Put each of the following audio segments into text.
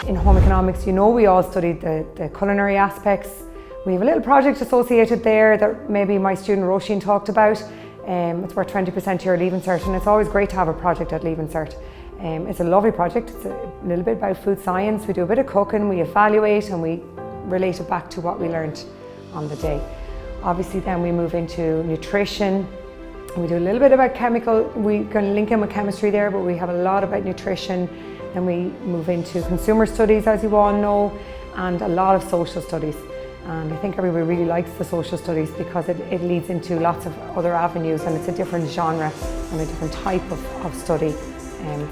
In home economics, you know, we all studied the culinary aspects. We have a little project associated there that maybe my student Roisin talked about. It's worth 20% to your Leaving Cert, and it's always great to have a project at Leaving Cert. It's a lovely project. It's a little bit about food science. We do a bit of cooking, we evaluate, and we relate it back to what we learned on the day. Obviously then we move into nutrition. We do a little bit about chemical. We can link in with chemistry there, but we have a lot about nutrition. Then we move into consumer studies, as you all know, and a lot of social studies. And I think everybody really likes the social studies because it leads into lots of other avenues, and it's a different genre and a different type of study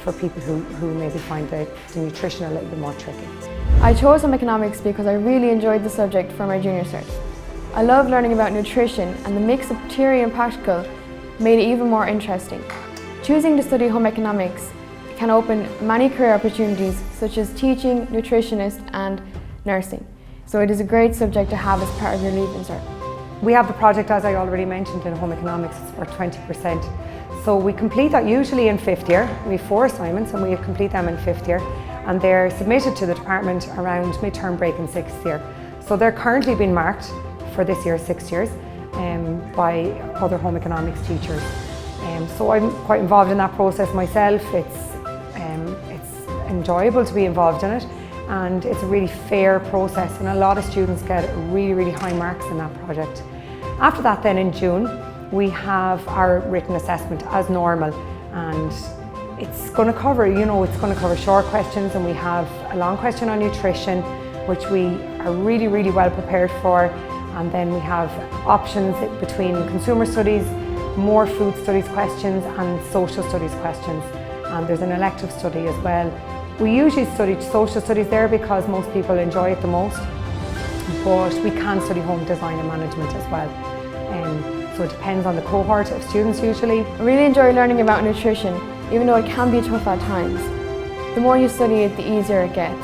for people who maybe find the nutrition a little bit more tricky. I chose home economics because I really enjoyed the subject for my junior cert. I love learning about nutrition, and the mix of theory and practical made it even more interesting. Choosing to study home economics can open many career opportunities such as teaching, nutritionist and nursing. So it is a great subject to have as part of your Leaving Cert. We have the project, as I already mentioned, in home economics. It's for 20%. So we complete that usually in 5th year. We have 4 assignments and we complete them in 5th year, and they're submitted to the department around midterm break in 6th year. So they're currently being marked for this year's 6th years by other home economics teachers. So I'm quite involved in that process myself. It's enjoyable to be involved in it, and it's a really fair process, and a lot of students get really high marks in that project. After that then in June we have our written assessment as normal, and it's going to cover, it's going to cover short questions, and we have a long question on nutrition which we are really well prepared for, and then we have options between consumer studies, more food studies questions and social studies questions, and there's an elective study as well. We usually study social studies there because most people enjoy it the most, but we can study home design and management as well. So it depends on the cohort of students usually. I really enjoy learning about nutrition, even though it can be tough at times. The more you study it, the easier it gets.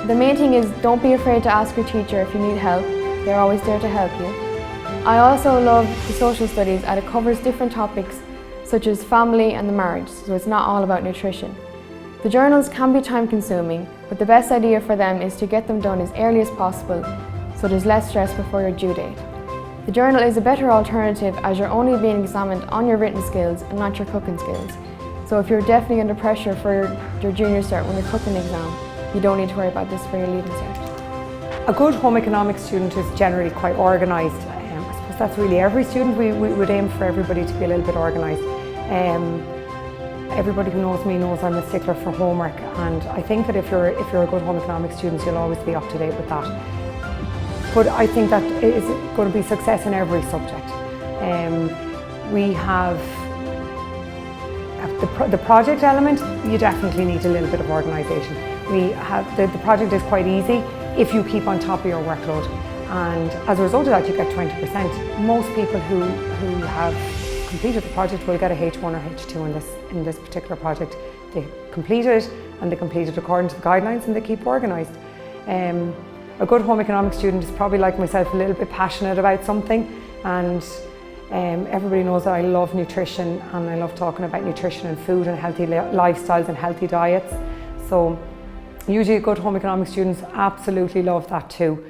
The main thing is, don't be afraid to ask your teacher if you need help. They're always there to help you. I also love the social studies, as it covers different topics such as family and the marriage, so it's not all about nutrition. The journals can be time consuming, but the best idea for them is to get them done as early as possible so there's less stress before your due date. The journal is a better alternative as you're only being examined on your written skills and not your cooking skills. So if you're definitely under pressure for your junior cert when you're cooking exam, you don't need to worry about this for your Leaving Cert. A good home economics student is generally quite organised. I suppose that's really every student. We would aim for everybody to be a little bit organised. Everybody who knows me knows I'm a stickler for homework, and I think that if you're a good home economics student, you'll always be up to date with that. But I think that is going to be success in every subject. We have the project element. You definitely need a little bit of organisation. We have the project is quite easy if you keep on top of your workload, and as a result of that you get 20%. Most people who have completed the project will get a H1 or H2 in this particular project. They complete it, and they complete it according to the guidelines, and they keep organised. A good home economics student is probably like myself, a little bit passionate about something, and everybody knows that I love nutrition, and I love talking about nutrition and food and healthy lifestyles and healthy diets. So usually good home economics students absolutely love that too.